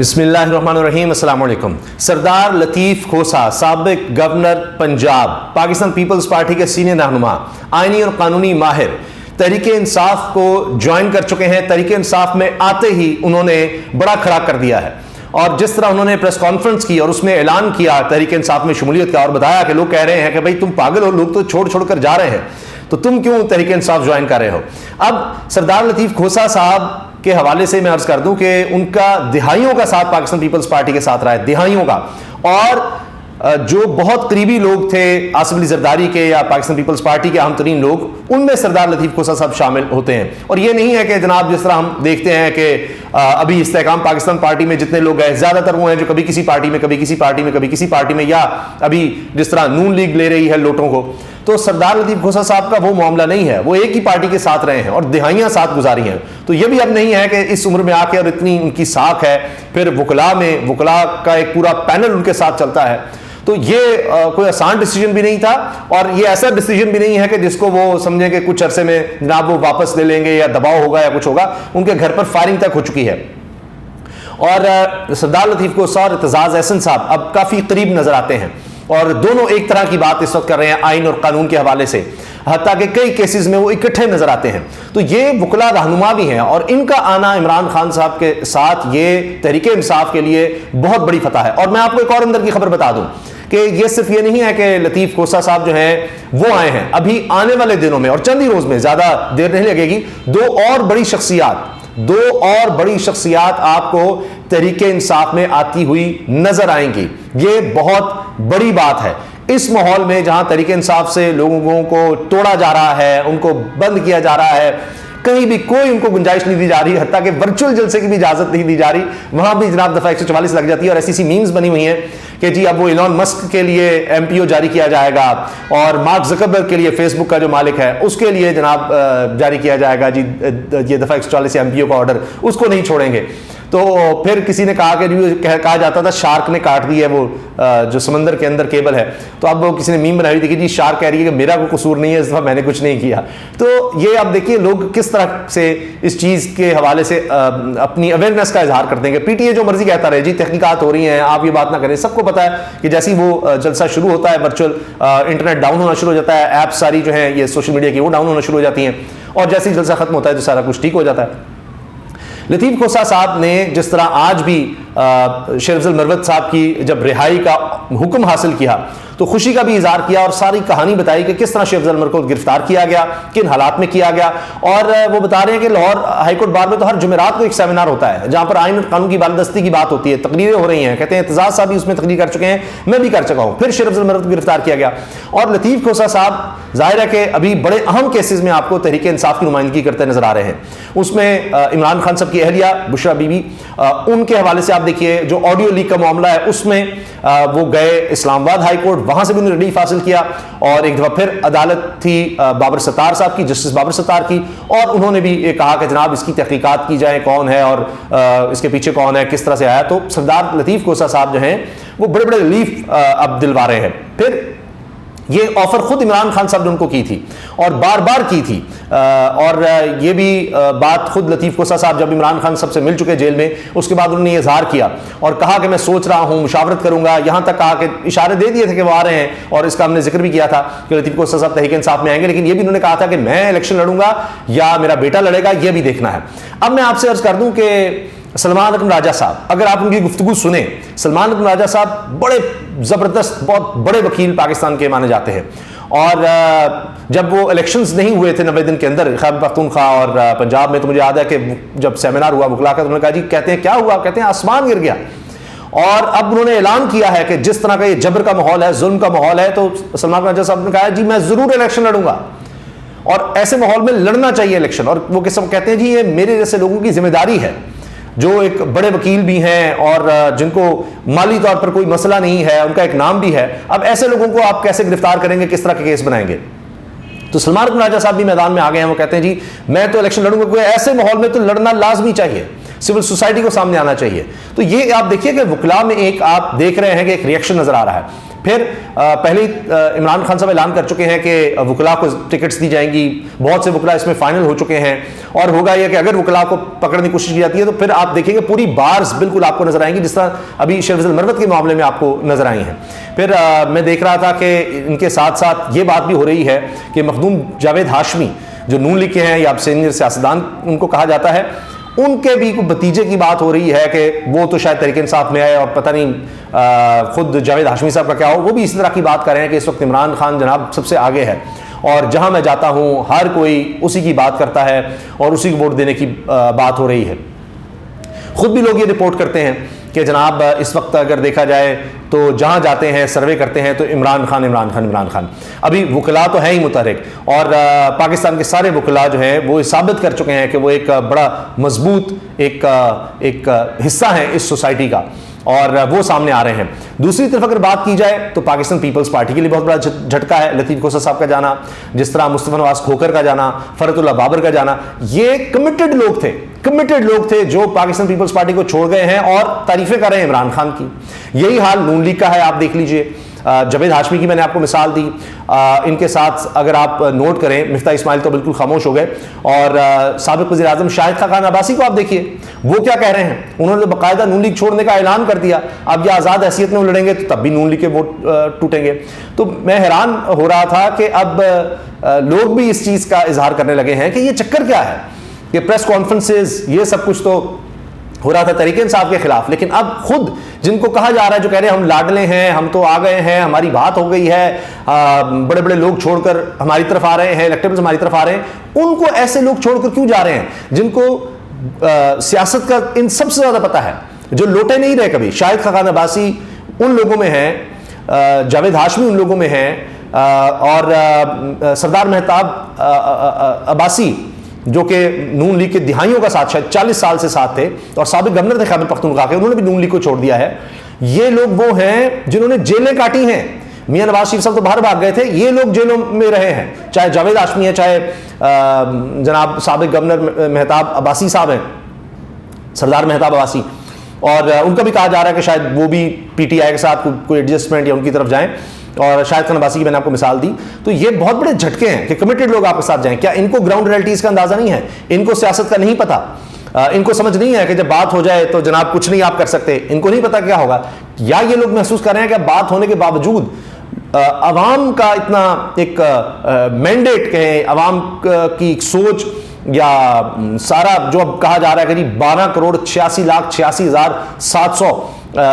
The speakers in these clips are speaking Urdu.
بسم اللہ الرحمن الرحیم۔ السلام علیکم۔ سردار لطیف کھوسا، سابق governor Punjab, Pakistan peoples party کے سینئر رہنما، آئینی اور قانونی ماہر، تحریک انصاف کو جوائن کر چکے ہیں۔ تحریک انصاف میں آتے ہی انہوں نے بڑا کھڑا کر دیا ہے، اور جس طرح انہوں نے پریس کانفرنس کی اور اس میں اعلان کیا تحریک انصاف میں شمولیت کا، اور بتایا کہ لوگ کہہ رہے ہیں کہ بھائی تم پاگل ہو، لوگ تو چھوڑ کر جا رہے ہیں، تو تم کیوں تحریک انصاف جوائن کر رہے ہو۔ اب سردار لطیف کھوسا صاحب کے حوالے سے میں عرض کر دوں کہ ان کا دہائیوں کا ساتھ پاکستان پیپلز پارٹی کے ساتھ رہا ہے، دہائیوں کا، اور جو بہت قریبی لوگ تھے آصف علی زرداری کے یا پاکستان پیپلز پارٹی کے اہم ترین لوگ، ان میں سردار لطیف کھوسا صاحب شامل ہوتے ہیں۔ اور یہ نہیں ہے کہ جناب جس طرح ہم دیکھتے ہیں کہ ابھی استحکام پاکستان پارٹی میں جتنے لوگ ہیں زیادہ تر وہ ہیں جو کبھی کسی پارٹی میں، کبھی کسی پارٹی میں، کبھی کسی پارٹی میں، یا ابھی جس طرح نون لیگ لے رہی ہے لوٹوں کو، تو سردار لطیف کھوسا صاحب کا وہ معاملہ نہیں ہے۔ وہ ایک ہی پارٹی کے ساتھ رہے ہیں اور دہائیاں ساتھ گزاری ہیں، تو یہ بھی اب نہیں ہے کہ اس عمر میں آ کے اور اتنی ان کی ساکھ ہے، پھر وکلاء کا ایک پورا پینل ان کے ساتھ چلتا ہے۔ تو یہ کوئی آسان ڈیسیجن بھی نہیں تھا، اور یہ ایسا ڈیسیجن بھی نہیں ہے کہ جس کو وہ سمجھیں کہ کچھ عرصے میں جناب وہ واپس لے لیں گے یا دباؤ ہوگا یا کچھ ہوگا۔ ان کے گھر پر فائرنگ تک ہو چکی ہے، اور سردار لطیف کھوسا اور اعتزاز احسن صاحب اب کافی قریب نظر آتے ہیں، اور دونوں ایک طرح کی بات اس وقت کر رہے ہیں آئین اور قانون کے حوالے سے، حتیٰ کہ کئی کیسز میں وہ اکٹھے نظر آتے ہیں۔ تو یہ وکلاء رہنما بھی ہیں، اور ان کا آنا عمران خان صاحب کے ساتھ یہ تحریک انصاف کے لیے بہت بڑی فتح ہے۔ اور میں آپ کو ایک اور اندر کی خبر بتا دوں کہ یہ صرف یہ نہیں ہے کہ لطیف کھوسا صاحب جو ہیں وہ آئے ہیں، ابھی آنے والے دنوں میں اور چند ہی روز میں، زیادہ دیر نہیں لگے گی، دو اور بڑی شخصیات آپ کو تحریک انصاف میں آتی ہوئی نظر آئیں گی۔ یہ بہت بڑی بات ہے اس ماحول میں جہاں تحریک انصاف سے لوگوں کو توڑا جا رہا ہے، ان کو بند کیا جا رہا ہے، کہیں بھی کوئی ان کو گنجائش نہیں دی جا رہی، حتیٰ کہ ورچوئل جلسے کی بھی اجازت نہیں دی جا رہی، وہاں بھی جناب دفعہ 144 لگ جاتی ہے، اور ایسی میمز بنی ہوئی ہیں کہ جی اب وہ ایلون مسک کے لیے MPO جاری کیا جائے گا، اور مارک زکربرگ کے لیے فیس بک کا جو مالک ہے اس کے لیے جناب جاری کیا جائے گا جی یہ دفعہ 144 MPO کا آرڈر، اس کو نہیں چھوڑیں گے۔ تو پھر کسی نے کہا کہ کہا جاتا تھا شارک نے کاٹ دی ہے وہ جو سمندر کے اندر کیبل ہے، تو اب وہ کسی نے میم بنائی تھی کہ جی شارک کہہ رہی ہے کہ میرا کوئی قصور نہیں ہے، اس دفعہ میں نے کچھ نہیں کیا۔ تو یہ آپ دیکھیے لوگ کس طرح سے اس چیز کے حوالے سے اپنی اویئرنیس کا اظہار کرتے ہیں کہ PTA جو مرضی کہتا رہے، جی تحقیقات ہو رہی ہیں، آپ یہ بات نہ کریں۔ سب کو پتا ہے کہ جیسی وہ جلسہ شروع ہوتا ہے ورچوئل، انٹرنیٹ ڈاؤن ہونا شروع ہو جاتا ہے، ایپس ساری جو ہیں یہ سوشل میڈیا کی وہ ڈاؤن ہونا شروع ہو جاتی ہیں، اور جیسے ہی جلسہ ختم ہوتا ہے تو سارا کچھ ٹھیک ہو جاتا ہے۔ لطیف کھوسا صاحب نے جس طرح آج بھی شیر افضل مروت صاحب کی جب رہائی کا حکم حاصل کیا تو خوشی کا بھی اظہار کیا، اور ساری کہانی بتائی کہ کس طرح شیر افضل مروت کو گرفتار کیا گیا، کن حالات میں کیا گیا۔ اور وہ بتا رہے ہیں کہ لاہور ہائی کورٹ بار میں تو ہر جمعرات کو ایک سیمینار ہوتا ہے جہاں پر آئین اور قانون کی بالادستی کی بات ہوتی ہے، تقریریں ہو رہی ہیں، کہتے ہیں اعتزاز صاحب بھی اس میں تقریر کر چکے ہیں، میں بھی کر چکا ہوں۔ پھر شیر افضل مروت کو گرفتار کیا گیا، اور لطیف کھوسا صاحب ظاہر ہے کہ ابھی بڑے اہم کیسز میں آپ کو تحریک انصاف کی نمائندگی کرتے نظر آ رہے ہیں۔ اس میں عمران خان صاحب کی اہلیہ بشرا بی بی، ان کے حوالے سے آپ دیکھیے جو آڈیو لیک کا معاملہ ہے اس میں وہ گئے اسلام آباد ہائی کورٹ، وہاں سے بھی انہوں نے ریلیف حاصل کیا، اور ایک دفعہ پھر عدالت تھی بابر ستار صاحب کی، جسٹس بابر ستار کی، اور انہوں نے بھی یہ کہا کہ جناب اس کی تحقیقات کی جائے، کون ہے اور اس کے پیچھے کون ہے، کس طرح سے آیا۔ تو سردار لطیف کھوسا صاحب جو ہیں وہ بڑے بڑے ریلیف اب دلوا رہے ہیں۔ پھر یہ آفر خود عمران خان صاحب نے ان کو کی تھی اور بار بار کی تھی، اور یہ بھی بات خود لطیف کھوسا صاحب جب عمران خان صاحب سے مل چکے جیل میں، اس کے بعد انہوں نے یہ اظہار کیا اور کہا کہ میں سوچ رہا ہوں، مشاورت کروں گا، یہاں تک کہا کہ اشارے دے دیے تھے کہ وہ آ رہے ہیں، اور اس کا ہم نے ذکر بھی کیا تھا کہ لطیف کھوسا صاحب تحریک انصاف میں آئیں گے، لیکن یہ بھی انہوں نے کہا تھا کہ میں الیکشن لڑوں گا یا میرا بیٹا لڑے گا، یہ بھی دیکھنا ہے۔ اب میں آپ سے عرض کر دوں کہ سلمان اکرم راجہ صاحب، اگر آپ ان کی گفتگو سنیں، سلمان اکرم راجہ صاحب بڑے زبردست بہت بڑے وکیل پاکستان کے مانے جاتے ہیں، اور جب وہ الیکشنز نہیں ہوئے تھے 90 دن کے اندر خیبر پختونخوا اور پنجاب میں، تو مجھے یاد ہے کہ جب سیمینار ہوا وکلاء کا تو انہوں نے کہا جی کہتے ہیں کیا ہوا، کہتے ہیں آسمان گر گیا، اور اب انہوں نے اعلان کیا ہے کہ جس طرح کا یہ جبر کا ماحول ہے، ظلم کا ماحول ہے، تو سلمان راجہ صاحب نے کہا جی میں ضرور الیکشن لڑوں گا، اور ایسے ماحول میں لڑنا چاہیے الیکشن، اور وہ کہتے ہیں جی یہ میرے جیسے لوگوں کی ذمہ داری ہے جو ایک بڑے وکیل بھی ہیں اور جن کو مالی طور پر کوئی مسئلہ نہیں ہے، ان کا ایک نام بھی ہے، اب ایسے لوگوں کو آپ کیسے گرفتار کریں گے، کس طرح کے کیس بنائیں گے۔ تو سلمان اکرم راجہ صاحب بھی میدان میں آ گئے ہیں، وہ کہتے ہیں جی میں تو الیکشن لڑوں گا، کوئی ایسے ماحول میں تو لڑنا لازمی چاہیے، سول سوسائٹی کو سامنے آنا چاہیے۔ تو یہ آپ دیکھیے کہ وکلاء میں ایک آپ دیکھ رہے ہیں کہ ایک ریئیکشن نظر آ رہا ہے۔ پھر پہلے عمران خان صاحب اعلان کر چکے ہیں کہ وکلاء کو ٹکٹس دی جائیں گی، بہت سے وکلاء اس میں فائنل ہو چکے ہیں، اور ہوگا یہ کہ اگر وکلاء کو پکڑنے کی کوشش کی جاتی ہے تو پھر آپ دیکھیں گے پوری بارز بالکل آپ کو نظر آئیں گی جس طرح ابھی شیخ فیصل مروت کے معاملے میں آپ کو نظر آئی ہیں۔ پھر میں دیکھ رہا تھا کہ ان کے ساتھ ساتھ یہ بات بھی ہو رہی ہے کہ مخدوم جاوید ہاشمی جو نون لیگ کے ہیں یا سینئر سیاستدان ان کو کہا جاتا ہے، ان کے بھی کوئی بھتیجے کی بات ہو رہی ہے کہ وہ تو شاید تحریک انصاف میں آئے، اور پتہ نہیں خود جاوید ہاشمی صاحب کا کیا ہو، وہ بھی اسی طرح کی بات کر رہے ہیں کہ اس وقت عمران خان جناب سب سے آگے ہے، اور جہاں میں جاتا ہوں ہر کوئی اسی کی بات کرتا ہے اور اسی کو ووٹ دینے کی بات ہو رہی ہے۔ خود بھی لوگ یہ رپورٹ کرتے ہیں کہ جناب اس وقت اگر دیکھا جائے تو جہاں جاتے ہیں سروے کرتے ہیں تو عمران خان عمران خان عمران خان۔ ابھی وکلاء تو ہیں ہی متحرک، اور پاکستان کے سارے وکلاء جو ہیں وہ ثابت کر چکے ہیں کہ وہ ایک بڑا مضبوط ایک حصہ ہیں اس سوسائٹی کا، اور وہ سامنے آ رہے ہیں۔ دوسری طرف اگر بات کی جائے تو پاکستان پیپلز پارٹی کے لیے بہت بڑا جھٹکا ہے، لطیف کوسہ صاحب کا جانا، جس طرح مصطفیٰ نواز کھوکر کا جانا، فرحت اللہ بابر کا جانا، یہ کمیٹڈ لوگ تھے جو پاکستان پیپلز پارٹی کو چھوڑ گئے ہیں اور تعریفیں کر رہے ہیں عمران خان کی۔ یہی حال نون لیگ کا ہے، آپ دیکھ لیجئے، جاوید ہاشمی کی میں نے آپ کو مثال دی، ان کے ساتھ اگر آپ نوٹ کریں مفتاح اسماعیل تو بالکل خاموش ہو گئے، اور سابق وزیر اعظم شاہد خاقان عباسی کو آپ دیکھیے وہ کیا کہہ رہے ہیں، انہوں نے باقاعدہ نون لیگ چھوڑنے کا اعلان کر دیا، اب یہ آزاد حیثیت میں وہ لڑیں گے تو تب بھی نون لیگ کے ووٹ ٹوٹیں گے۔ تو میں حیران ہو رہا تھا کہ اب لوگ بھی اس چیز کا اظہار کرنے لگے ہیں کہ یہ چکر کیا ہے، کہ پریس کانفرنسز یہ سب کچھ تو ہو رہا تھا تحریک انصاف کے خلاف، لیکن اب خود جن کو کہا جا رہا ہے، جو کہہ رہے ہیں ہم لاڈلے ہیں، ہم تو آ گئے ہیں، ہماری بات ہو گئی ہے، بڑے بڑے لوگ چھوڑ کر ہماری طرف آ رہے ہیں، الیکٹیبلز ہماری طرف آ رہے ہیں، ان کو ایسے لوگ چھوڑ کر کیوں جا رہے ہیں جن کو سیاست کا ان سب سے زیادہ پتہ ہے، جو لوٹے نہیں رہے کبھی؟ شاہد خاقان عباسی ان لوگوں میں ہیں، جاوید ہاشمی ان لوگوں میں ہیں، اور سردار مہتاب عباسی جو کہ نون لیگ کے دہائیوں کا ساتھ، شاید 40 سال سے ساتھ تھے، اور سابق گورنر تھے خیبر پختونخوا کے، انہوں نے بھی نون لیگ کو چھوڑ دیا ہے۔ یہ لوگ وہ ہیں جنہوں نے جیلیں کاٹی ہیں، میاں نواز شریف صاحب تو باہر بھاگ گئے تھے، یہ لوگ جیلوں میں رہے ہیں، چاہے جاوید ہاشمی ہے، چاہے جناب سابق گورنر مہتاب عباسی صاحب ہیں، سردار مہتاب عباسی، اور ان کا بھی کہا جا رہا ہے کہ شاید وہ بھی پی ٹی آئی کے ساتھ کوئی ایڈجسٹمنٹ یا ان کی طرف جائیں، اور شاہد خان عباسی کی میں نے آپ کو مثال دی۔ تو یہ بہت بڑے جھٹکے ہیں کہ کمیٹڈ لوگ آپ کے ساتھ جائیں، کیا ان کو گراؤنڈ ریئلٹیز کا اندازہ نہیں ہے؟ ان کو سیاست کا نہیں پتا؟ ان کو سمجھ نہیں ہے کہ جب بات ہو جائے تو جناب کچھ نہیں آپ کر سکتے؟ ان کو نہیں پتا کیا ہوگا؟ یا یہ لوگ محسوس کر رہے ہیں کہ بات ہونے کے باوجود عوام کا اتنا ایک مینڈیٹ کہیں، عوام کی ایک سوچ، یا سارا جو اب کہا جا رہا ہے قریب 12,86,86,700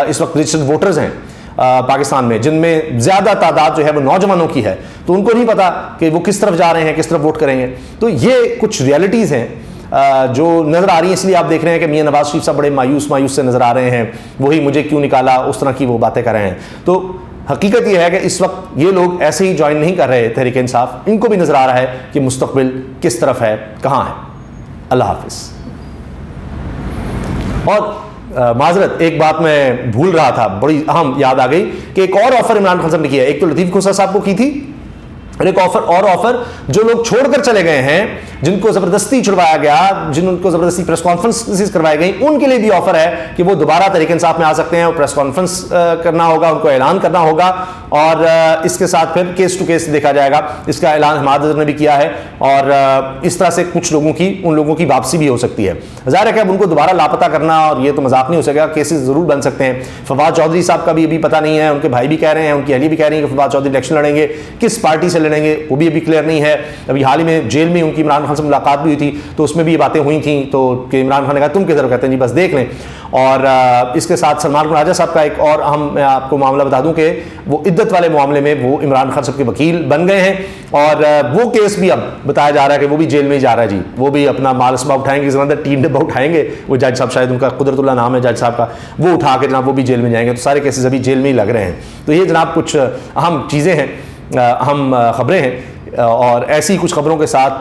اس وقت رجسٹرڈ ووٹرز ہیں پاکستان میں، جن میں زیادہ تعداد جو ہے وہ نوجوانوں کی ہے، تو ان کو نہیں پتا کہ وہ کس طرف جا رہے ہیں، کس طرف ووٹ کریں گے۔ تو یہ کچھ ریالٹیز ہیں جو نظر آ رہی ہیں، اس لیے آپ دیکھ رہے ہیں کہ میاں نواز شریف صاحب بڑے مایوس سے نظر آ رہے ہیں، وہی مجھے کیوں نکالا، اس طرح کی وہ باتیں کر رہے ہیں۔ تو حقیقت یہ ہے کہ اس وقت یہ لوگ ایسے ہی جوائن نہیں کر رہے تحریک انصاف، ان کو بھی نظر آ رہا ہے کہ مستقبل کس طرف ہے، کہاں ہے۔ اللہ حافظ۔ اور معذرت، ایک بات میں بھول رہا تھا، بڑی اہم یاد آ گئی کہ ایک اور آفر عمران خان صاحب نے کیا ہے، ایک تو لطیف کوسہ صاحب کو کی تھی، اور ایک آفر جو لوگ چھوڑ کر چلے گئے ہیں، جن کو زبردستی چھڑوایا گیا، جن کو زبردستی پریس کانفرنس کروائی گئی، ان کے لیے بھی آفر ہے کہ وہ دوبارہ تحریک انصاف میں آ سکتے ہیں، اور پریس کانفرنس کرنا ہوگا، ان کو اعلان کرنا ہوگا، اور اس کے ساتھ پھر کیس ٹو کیس دیکھا جائے گا۔ اس کا اعلان حماد اظہر نے بھی کیا ہے، اور اس طرح سے کچھ لوگوں کی، ان لوگوں کی واپسی بھی ہو سکتی ہے۔ ظاہر ہے کہ اب ان کو دوبارہ لاپتہ کرنا، اور یہ تو مذاق نہیں ہو سکے گا، کیسز ضرور بن سکتے ہیں۔ فواد چودھری صاحب کا بھی ابھی پتہ نہیں ہے، ان کے بھائی بھی کہہ رہے ہیں، ان کی اہلیہ بھی کہہ رہی ہیں کہ فواد چودھری الیکشن لڑیں گے، کس پارٹی سے لڑیں گے وہ بھی ابھی کلیئر نہیں ہے۔ ابھی حال ہی میں جیل میں ان کی عمران خان سے ملاقات بھی ہوئی تھی، تو اس میں بھی یہ باتیں ہوئی تھیں، تو کہ عمران خان نے کہا تم کدھر، کہتے ہیں جی بس دیکھ لیں۔ اور اس کے ساتھ سلمان راجہ صاحب کا ایک اور اہم میں آپ کو معاملہ بتا دوں کہ وہ عدت والے معاملے میں وہ عمران خان صاحب کے وکیل بن گئے ہیں، اور وہ کیس بھی اب بتایا جا رہا ہے کہ وہ بھی جیل میں ہی جا رہا ہے جی، وہ بھی اپنا مال اسباب اٹھائیں گے، اندر 3 ڈبہ اٹھائیں گے، وہ جج صاحب، شاید ان کا قدرت اللہ نام ہے جج صاحب کا، وہ اٹھا کے جناب وہ بھی جیل میں جائیں گے۔ تو سارے کیسز ابھی جیل میں ہی لگ رہے ہیں۔ تو یہ جناب کچھ اہم چیزیں ہیں، اہم خبریں ہیں، اور ایسی کچھ خبروں کے ساتھ،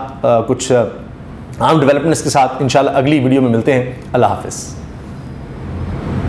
کچھ اہم ڈیولپمنٹس کے ساتھ انشاءاللہ اگلی ویڈیو میں ملتے ہیں۔ اللہ حافظ۔